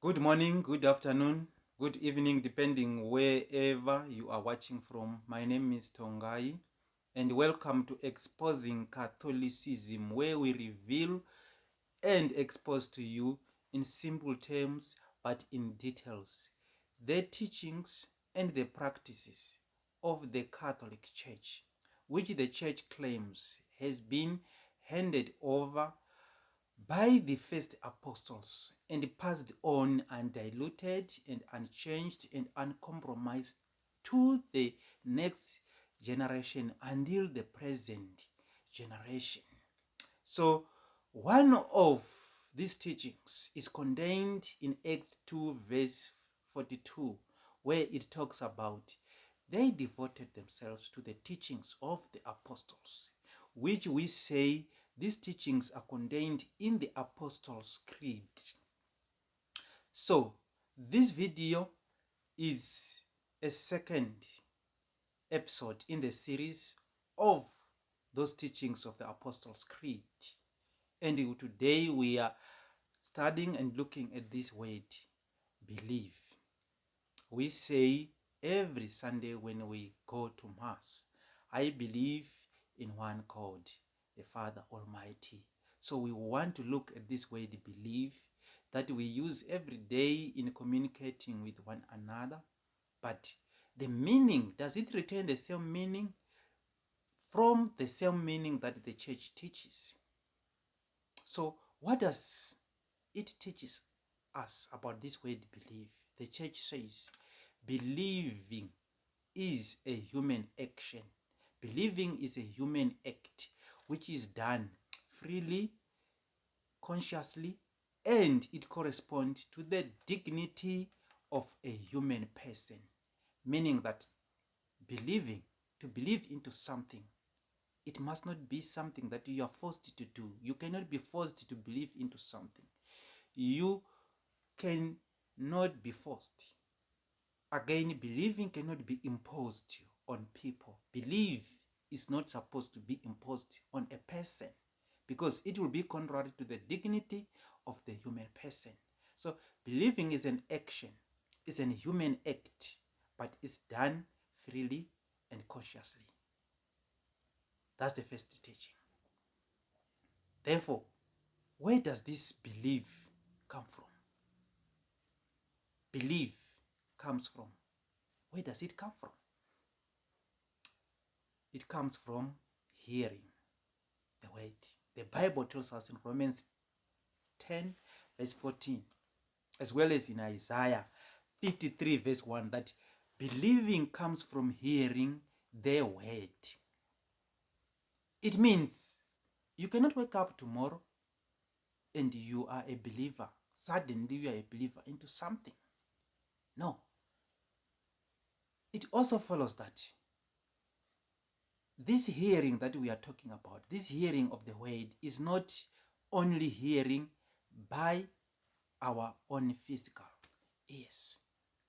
Good morning, good afternoon, good evening, depending wherever you are watching from. My name is Tongai, and welcome to Exposing Catholicism, where we reveal and expose to you in simple terms but in details the teachings and the practices of the Catholic Church, which the Church claims has been handed over by the first apostles and passed on undiluted and unchanged and uncompromised to the next generation until the present generation. So one of these teachings is contained in Acts 2 verse 42, where it talks about they devoted themselves to the teachings of the apostles, which we say these teachings are contained in the Apostles' Creed. So this video is a second episode in the series of those teachings of the Apostles' Creed. And today we are studying and looking at this word, believe. We say every Sunday when we go to Mass, I believe in one God, the Father Almighty. So we want to look at this word, believe, that we use every day in communicating with one another. But the meaning, does it retain the same meaning from the same meaning that the Church teaches? So what does it teaches us about this word believe? The Church says believing is a human action. Believing is a human act which is done freely, consciously, and it corresponds to the dignity of a human person. Meaning that believing, to believe into something, it must not be something that you are forced to do. You cannot be forced to believe into something. You cannot be forced. Again, believing cannot be imposed on people. Belief is not supposed to be imposed on a person because it will be contrary to the dignity of the human person. So believing is an action, is a human act, but it's done freely and consciously. That's the first teaching. Therefore, where does this belief come from? Belief comes from. Where does it come from? It comes from hearing the word. The Bible tells us in Romans 10 verse 14, as well as in Isaiah 53 verse 1, that believing comes from hearing the word. It means you cannot wake up tomorrow and you are a believer. Suddenly you are a believer into something. No. It also follows that this hearing that we are talking about, this hearing of the word, is not only hearing by our own physical ears.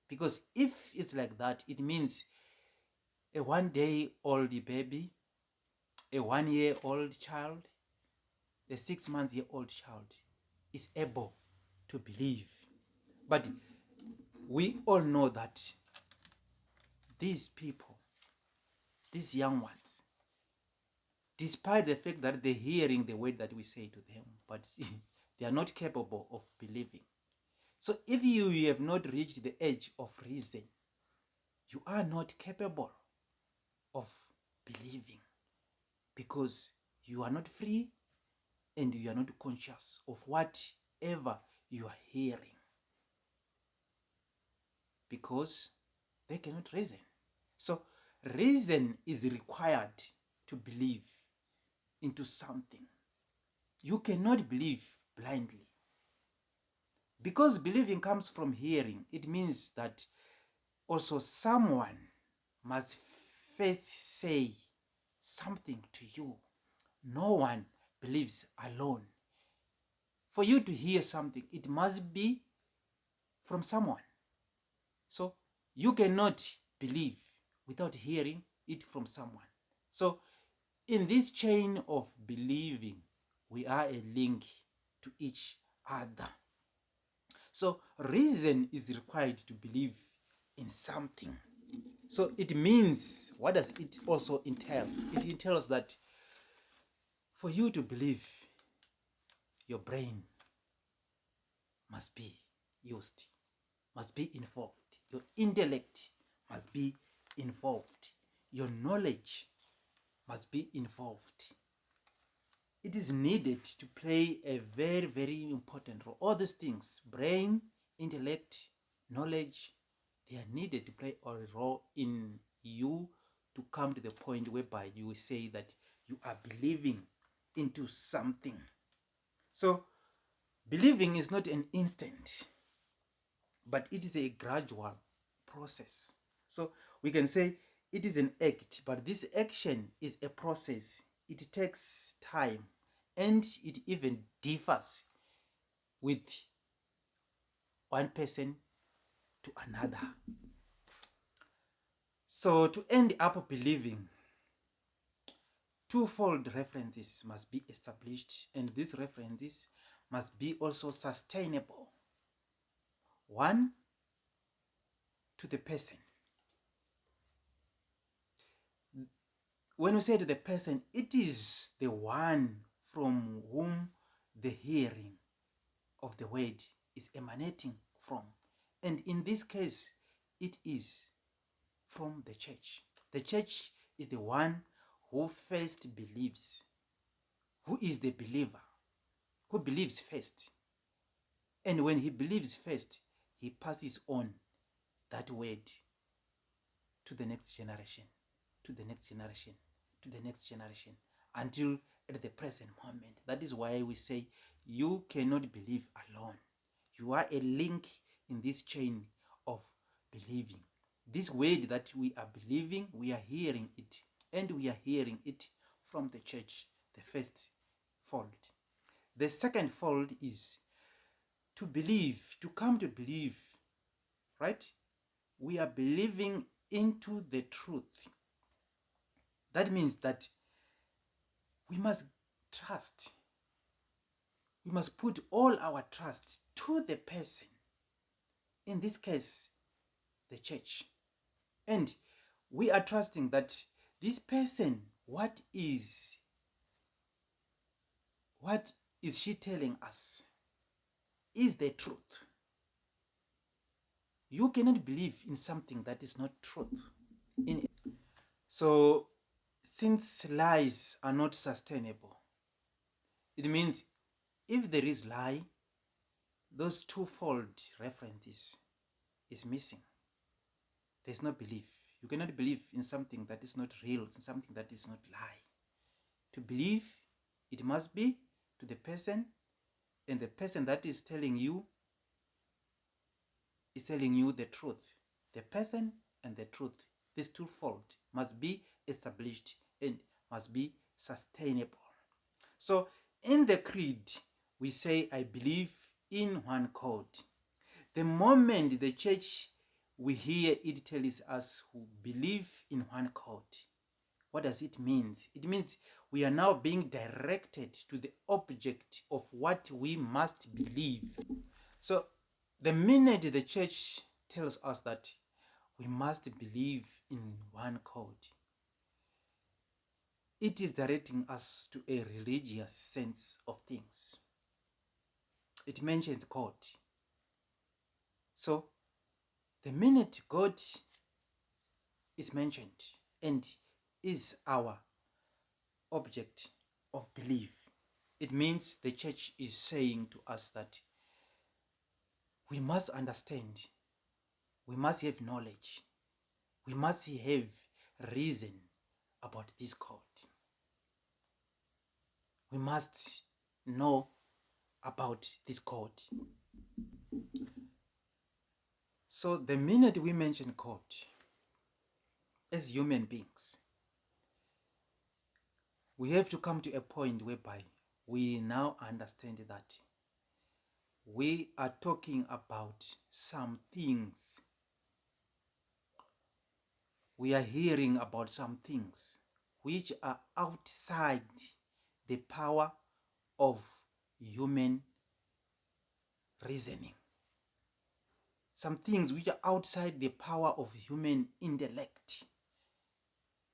Because if it's like that, it means a 1-day-old baby, a 1-year-old child, a 6-month-old child is able to believe. But we all know that these people, these young ones, despite the fact that they're hearing the word that we say to them, but they are not capable of believing. So if you have not reached the age of reason, you are not capable of believing because you are not free and you are not conscious of whatever you are hearing because they cannot reason. So reason is required to believe into something. You cannot believe blindly. Because believing comes from hearing, it means that also someone must first say something to you. No one believes alone. For you to hear something, it must be from someone. So you cannot believe without hearing it from someone. So in this chain of believing, we are a link to each other. So reason is required to believe in something. So it means, what does it also entails? It entails that for you to believe, your brain must be used, must be involved. Your intellect must be involved. Your knowledge must be involved. It is needed to play a very, very important role. All these things, brain, intellect, knowledge, they are needed to play a role in you to come to the point whereby you will say that you are believing into something. So, believing is not an instant, but it is a gradual process. So, we can say it is an act, but this action is a process. It takes time, and it even differs with one person to another. So to end up believing, twofold references must be established, and these references must be also sustainable. One, to the person. When we say to the person, it is the one from whom the hearing of the word is emanating from. And in this case, it is from the church. The church is the one who first believes, who is the believer, who believes first. And when he believes first, he passes on that word to the next generation, to the next generation, to the next generation, until at the present moment. That is why we say you cannot believe alone. You are a link in this chain of believing. This word that we are believing, we are hearing it, and we are hearing it from the church, the first fold. The second fold is to believe, to come to believe, right? We are believing into the truth. That means that we must trust. We must put all our trust to the person. In this case, the church. And we are trusting that this person, what is she telling us is the truth. You cannot believe in something that is not truth. So, since lies are not sustainable, it means if there is lie, those twofold references is missing. There's no belief. You cannot believe in something that is not real, in something that is not lie. To believe, it must be to the person, and the person that is telling you the truth. The person and the truth, this twofold must be established and must be sustainable. So in the creed, we say, I believe in one God. The moment the church, we hear it tells us who believe in one God, what does it mean? It means we are now being directed to the object of what we must believe. So the minute the church tells us that we must believe in one God, it is directing us to a religious sense of things. It mentions God. So the minute God is mentioned and is our object of belief, it means the church is saying to us that we must understand, we must have knowledge, we must have reason about this God. We must know about this God. So the minute we mention God as human beings, we have to come to a point whereby we now understand that we are talking about some things. We are hearing about some things which are outside the power of human reasoning. some things which are outside the power of human intellect,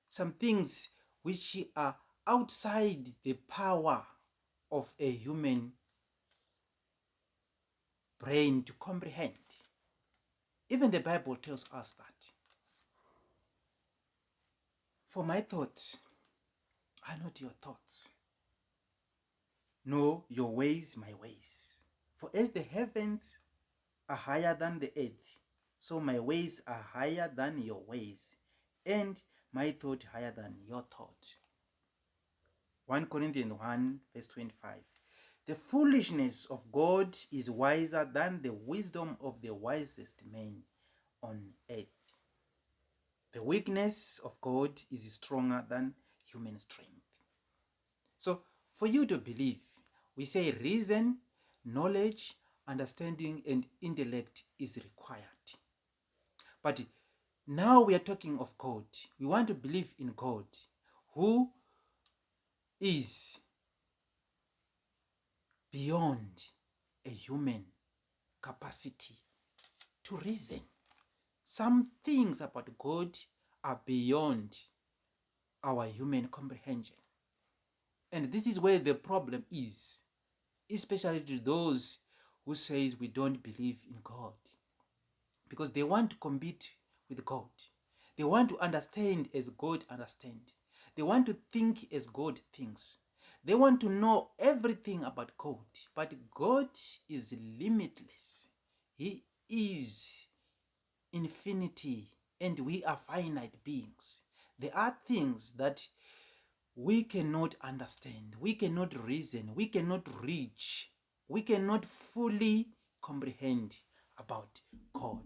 some things which are outside the power of a human brain to comprehend. Even the Bible tells us that. For my thoughts are not your thoughts, nor your ways my ways. For as the heavens are higher than the earth, so my ways are higher than your ways, and my thought higher than your thought. 1 Corinthians 1 verse 25. The foolishness of God is wiser than the wisdom of the wisest man on earth. The weakness of God is stronger than human strength. So, for you to believe, we say reason, knowledge, understanding, and intellect is required. But now we are talking of God. We want to believe in God, who is beyond a human capacity to reason. Some things about God are beyond our human comprehension. And this is where the problem is, especially to those who say we don't believe in God, because they want to compete with God. They want to understand as God understands. They want to think as God thinks. They want to know everything about God, but God is limitless. He is infinity, and we are finite beings. There are things that we cannot understand, we cannot reason, we cannot reach, we cannot fully comprehend about God.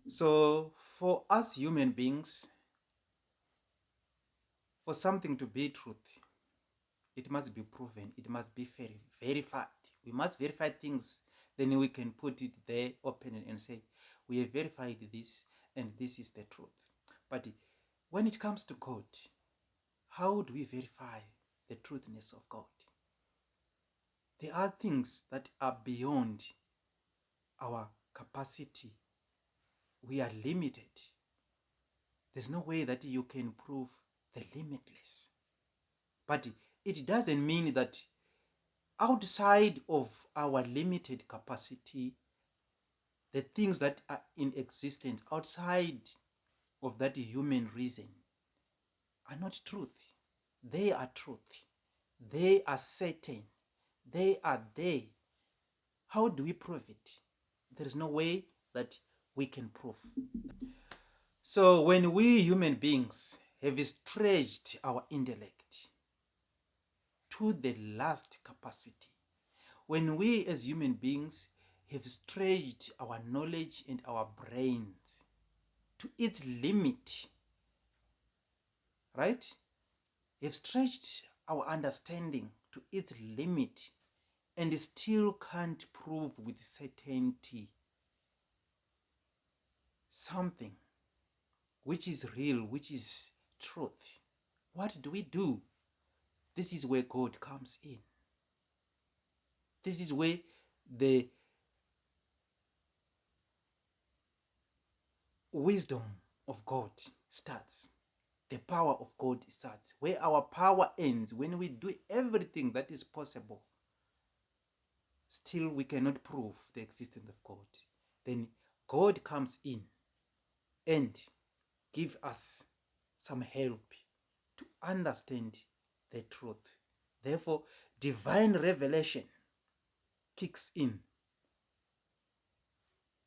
So for us human beings, for something to be truth, it must be proven, it must be verified. We must verify things, then we can put it there open and say, we have verified this and this is the truth. But when it comes to God, how do we verify the truthness of God? There are things that are beyond our capacity. We are limited. There's no way that you can prove the limitless. But it doesn't mean that outside of our limited capacity, the things that are in existence outside of that human reason are not truth. They are truth. They are certain. They are there. How do we prove it? There is no way that we can prove. So when we human beings have stretched our intellect to the last capacity, when we as human beings have stretched our knowledge and our brains to its limit, right? Have stretched our understanding to its limit and still can't prove with certainty something which is real, which is truth. What do we do? This is where God comes in. This is where the wisdom of God starts. The power of God starts. Where our power ends, when we do everything that is possible, still we cannot prove the existence of God. Then God comes in and give us some help to understand the truth. Therefore, divine revelation kicks in.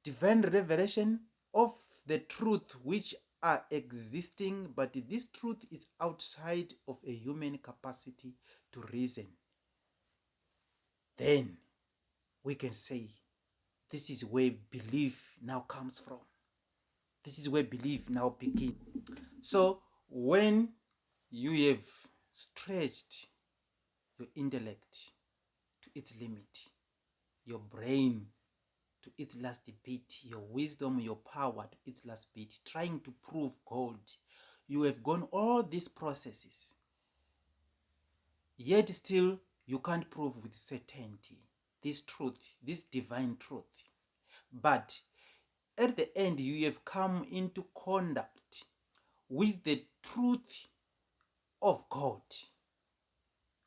Divine revelation of the truth which are existing, but this truth is outside of a human capacity to reason. Then we can say, this is where belief now comes from. This is where belief now begins. So when you have stretched your intellect to its limit, your brain to its last bit, your wisdom, your power to its last bit, trying to prove God, you have gone all these processes, yet still you can't prove with certainty this truth, this divine truth. But at the end you have come into contact with the truth of God.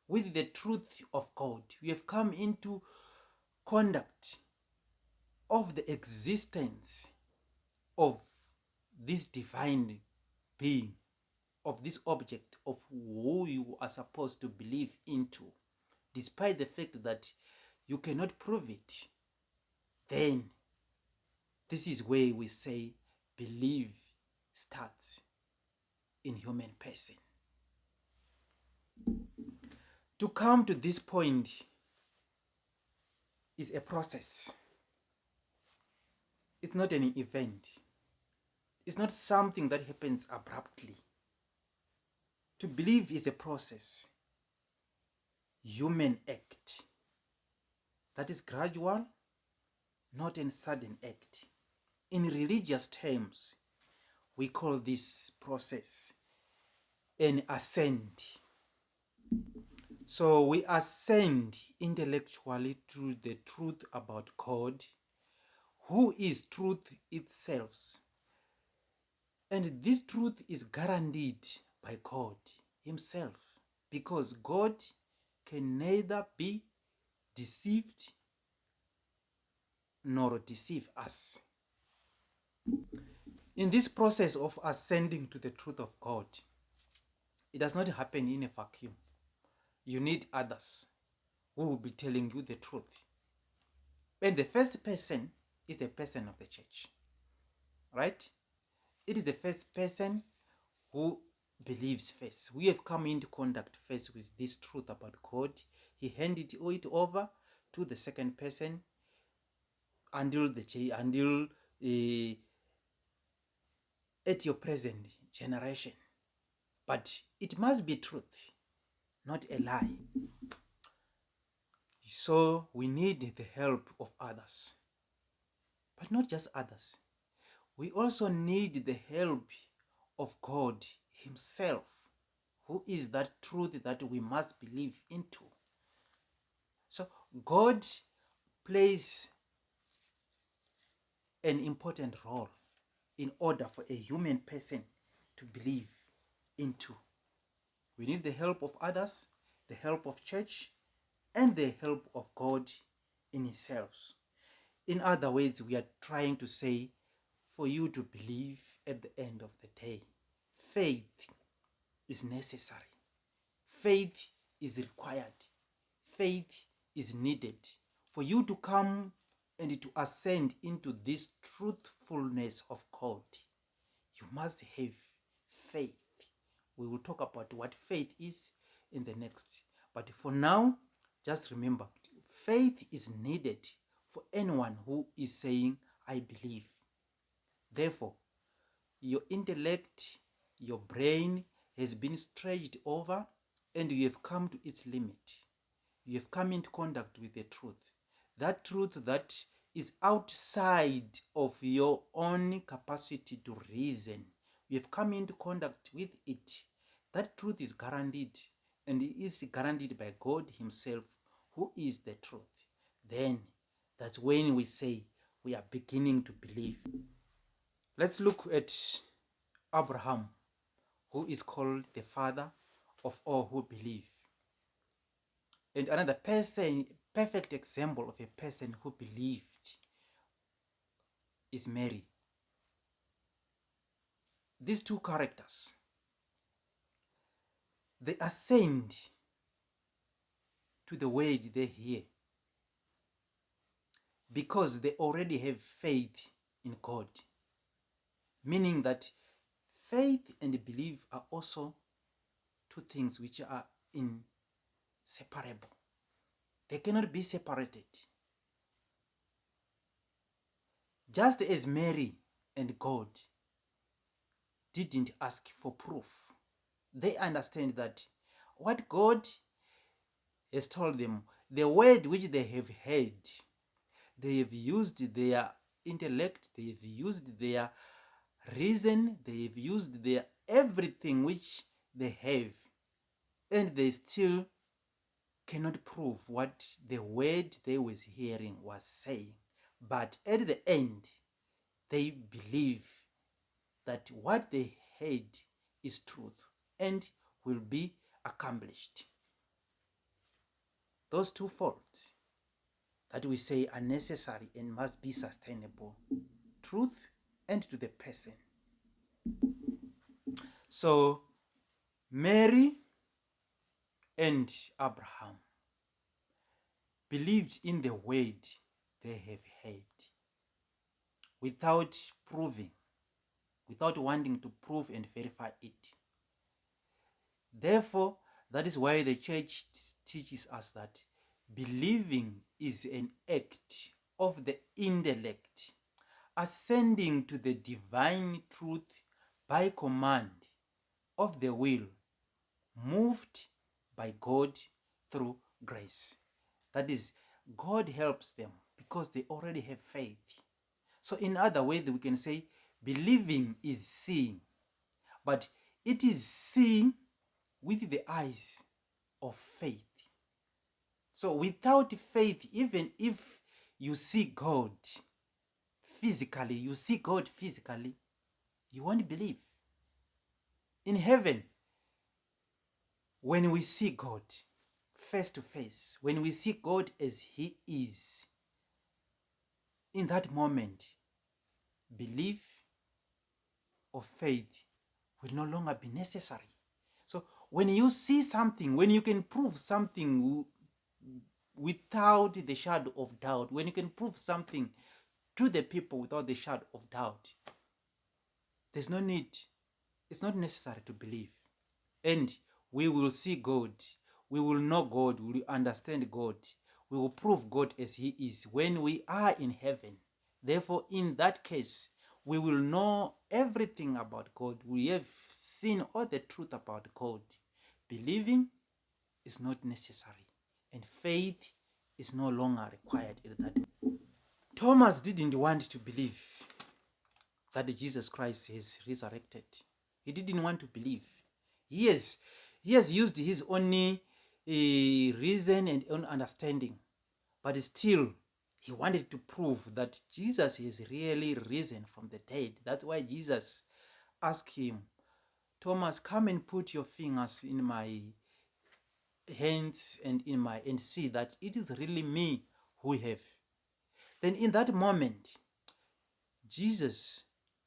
With the truth of God. You have come into contact of the existence of this divine being, of this object, of who you are supposed to believe into, despite the fact that you cannot prove it. Then this is where we say belief starts in human person. To come to this point is a process. It's not an event. It's not something that happens abruptly. To believe is a process, human act, that is gradual, not a sudden act. In religious terms, we call this process an ascent. So we ascend intellectually to the truth about God, who is truth itself. And this truth is guaranteed by God himself, because God can neither be deceived nor deceive us. In this process of ascending to the truth of God, it does not happen in a vacuum. You need others who will be telling you the truth. And the first person is the person of the church, right? It is the first person who believes first. We have come into contact first with this truth about God. He handed it over to the second person until at your present generation. But it must be truth, not a lie. So we need the help of others. But not just others. We also need the help of God himself, who is that truth that we must believe into. So God plays an important role in order for a human person to believe into. We need the help of others, the help of church, and the help of God in himself. In other words, we are trying to say, for you to believe at the end of the day, faith is necessary. Faith is required. Faith is needed. For you to come and to ascend into this truthfulness of God, you must have faith. We will talk about what faith is in the next. But for now, just remember, faith is needed for anyone who is saying, I believe. Therefore, your intellect, your brain has been stretched over and you have come to its limit. You have come into contact with the truth. That truth that is outside of your own capacity to reason. You have come into contact with it. That truth is guaranteed, and it is guaranteed by God himself, who is the truth. Then that's when we say we are beginning to believe. Let's look at Abraham, who is called the father of all who believe. And another person, perfect example of a person who believed, is Mary. These two characters, they ascend to the word they hear because they already have faith in God. Meaning that faith and belief are also two things which are inseparable. They cannot be separated. Just as Mary and God didn't ask for proof, they understand that what God has told them, the word which they have heard, they have used their intellect, they have used their reason, they have used their everything which they have, and they still cannot prove what the word they was hearing was saying. But at the end, they believe that what they heard is truth and will be accomplished. Those two faults that we say are necessary and must be sustainable: truth and to the person. So Mary and Abraham believed in the word they have heard without proving, without wanting to prove and verify it. Therefore, that is why the church teaches us that believing is an act of the intellect, ascending to the divine truth by command of the will, moved by God through grace. That is, God helps them because they already have faith. So in other words, we can say believing is seeing, but it is seeing with the eyes of faith. So without faith, even if you see God physically, you won't believe. In heaven, when we see God face to face, when we see God as He is, in that moment, belief or faith will no longer be necessary. So when you see something, when you can prove something without the shadow of doubt, when you can prove something to the people without the shadow of doubt, there's no need, it's not necessary to believe. And we will see God, we will know God, we will understand God, we will prove God as He is when we are in heaven. Therefore, in that case, we will know everything about God. We have seen all the truth about God. Believing is not necessary, and faith is no longer required at that. Thomas didn't want to believe that Jesus Christ is resurrected. He didn't want to believe. He has used his only reason and own understanding, but still he wanted to prove that Jesus is really risen from the dead. That's why Jesus asked him, Thomas, come and put your fingers in my hands and see that it is really me who have. Then in that moment, Jesus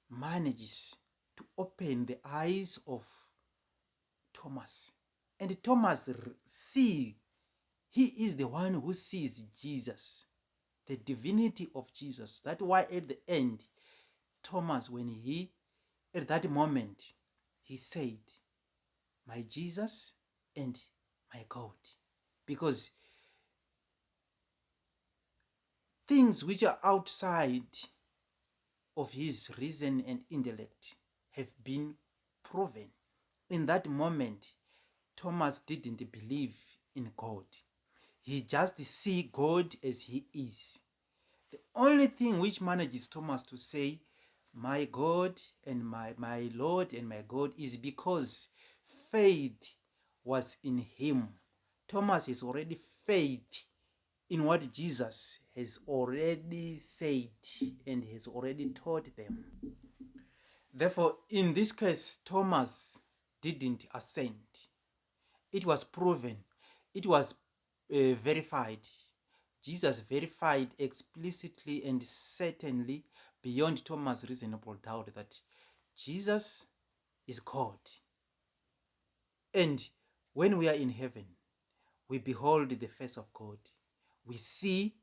manages to open the eyes of Thomas. And Thomas he is the one who sees Jesus, the divinity of Jesus. That's why at the end, Thomas, at that moment, he said, my Jesus and my God. Because things which are outside of his reason and intellect have been proven. In that moment, Thomas didn't believe in God. He just see God as He is. The only thing which manages Thomas to say, my God and my Lord and my God, is because faith was in him. Thomas has already faith in what Jesus has already said and has already taught them. Therefore, in this case, Thomas didn't assent. It was proven. It was verified. Jesus verified explicitly and certainly beyond Thomas' reasonable doubt that Jesus is God. And when we are in heaven, we behold the face of God. We see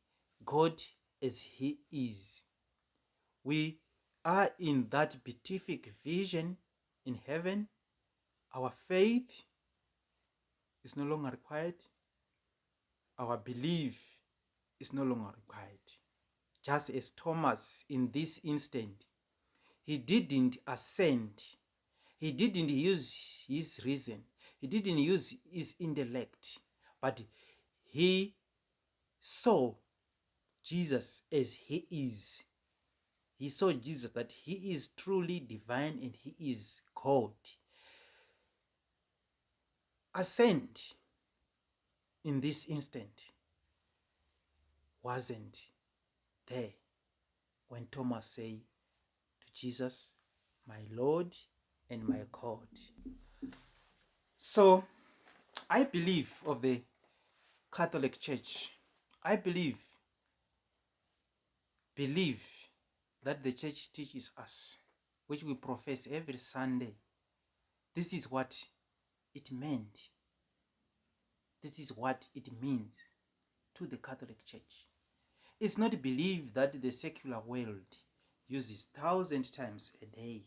God as He is. We are in that beatific vision in heaven. Our faith is no longer required. Our belief is no longer required. Just as Thomas in this instant, he didn't assent. He didn't use his reason. He didn't use his intellect. But he saw Jesus as He is. He saw Jesus, that He is truly divine and He is God. Assent in this instant wasn't there when Thomas said, Jesus, my Lord and my God. So, I believe of the Catholic Church. I believe that the church teaches us, which we profess every Sunday. This is what it meant. This is what it means to the Catholic Church. It's not believed that the secular world uses 1,000 times a day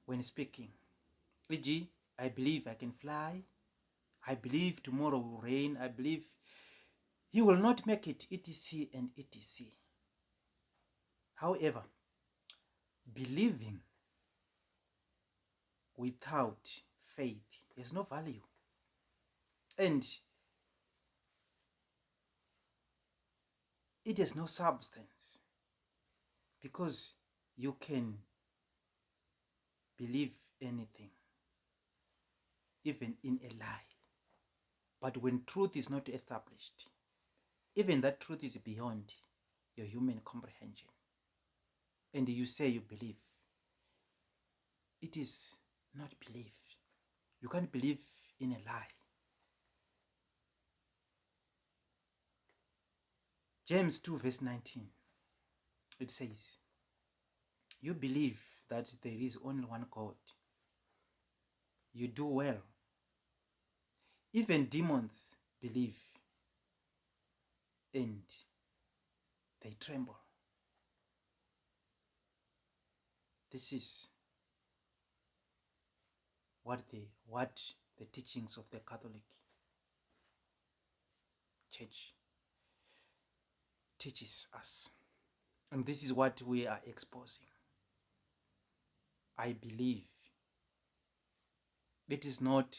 when speaking. E.g., I believe I can fly. I believe tomorrow will rain. I believe you will not make it, etc. and etc. However, believing without faith has no value. And it has no substance, because you can believe anything, even in a lie. But when truth is not established, even that truth is beyond your human comprehension, and you say you believe, it is not belief. You can't believe in a lie. James 2 verse 19, it says, you believe that there is only one God. You do well. Even demons believe and they tremble. This is what the teachings of the Catholic Church teaches us. And this is what we are exposing. I believe it does not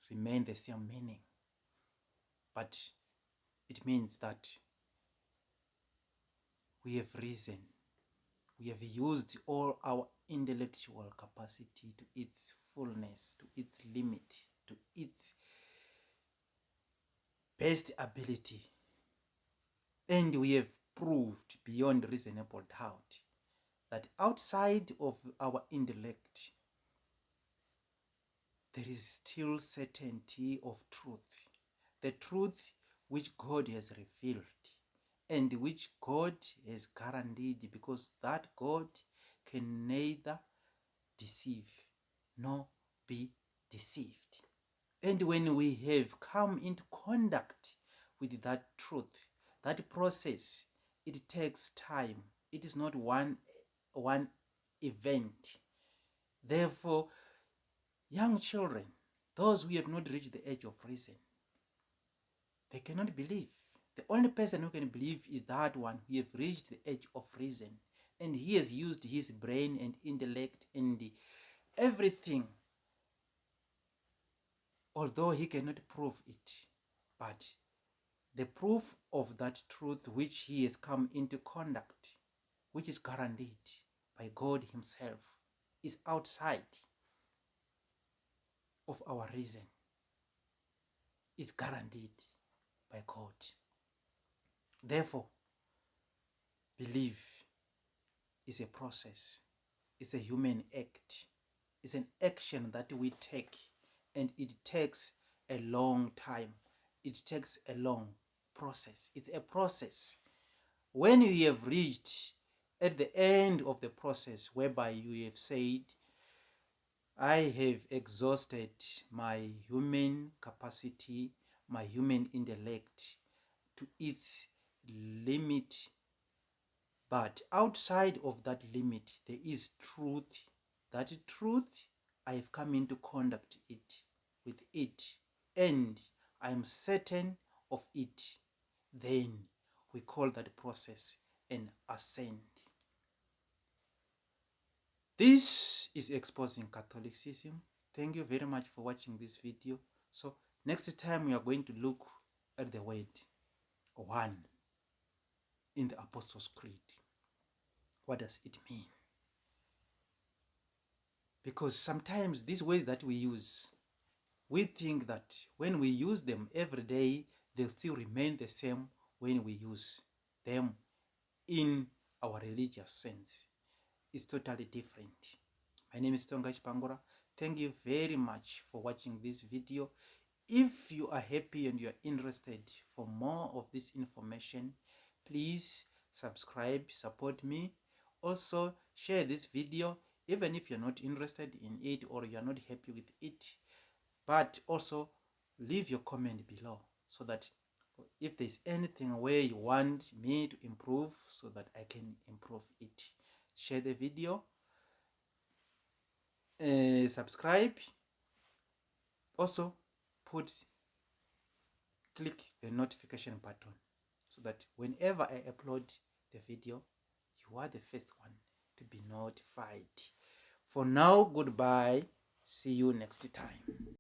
remain the same meaning, but it means that we have reason. We have used all our intellectual capacity to its fullness, to its limit, to its best ability. And we have proved beyond reasonable doubt that outside of our intellect, there is still certainty of truth. The truth which God has revealed and which God has guaranteed, because that God can neither deceive nor be deceived. And when we have come into contact with that truth, that process, it takes time. It is not one event. Therefore, young children, those who have not reached the age of reason, they cannot believe. The only person who can believe is that one who have reached the age of reason, and he has used his brain and intellect and everything, although he cannot prove it. But the proof of that truth which he has come into contact, which is guaranteed by God himself, is outside of our reason, is guaranteed by God. Therefore, belief is a process, it's a human act, it's an action that we take, and it takes a long time. It takes a long process. It's a process. When you have reached at the end of the process, whereby you have said, I have exhausted my human capacity, my human intellect to its limit, but outside of that limit, there is truth. That truth, I have come into contact with it, and I am certain of it. Then we call that process an ascent. This is exposing Catholicism. Thank you very much for watching this video. So next time we are going to look at the word one in the Apostles' Creed. What does it mean? Because sometimes these words that we use, we think that when we use them every day, they'll still remain the same when we use them in our religious sense. is totally different. My name is Tonga Chipangora. Thank you very much for watching this video. If you are happy and you are interested for more of this information, please subscribe, support me. Also, share this video even if you're not interested in it or you're not happy with it. But also, leave your comment below so that if there's anything where you want me to improve, so that I can improve it. Share the video, subscribe. Also, click the notification button so that whenever I upload the video, you are the first one to be notified. For now, goodbye. See you next time.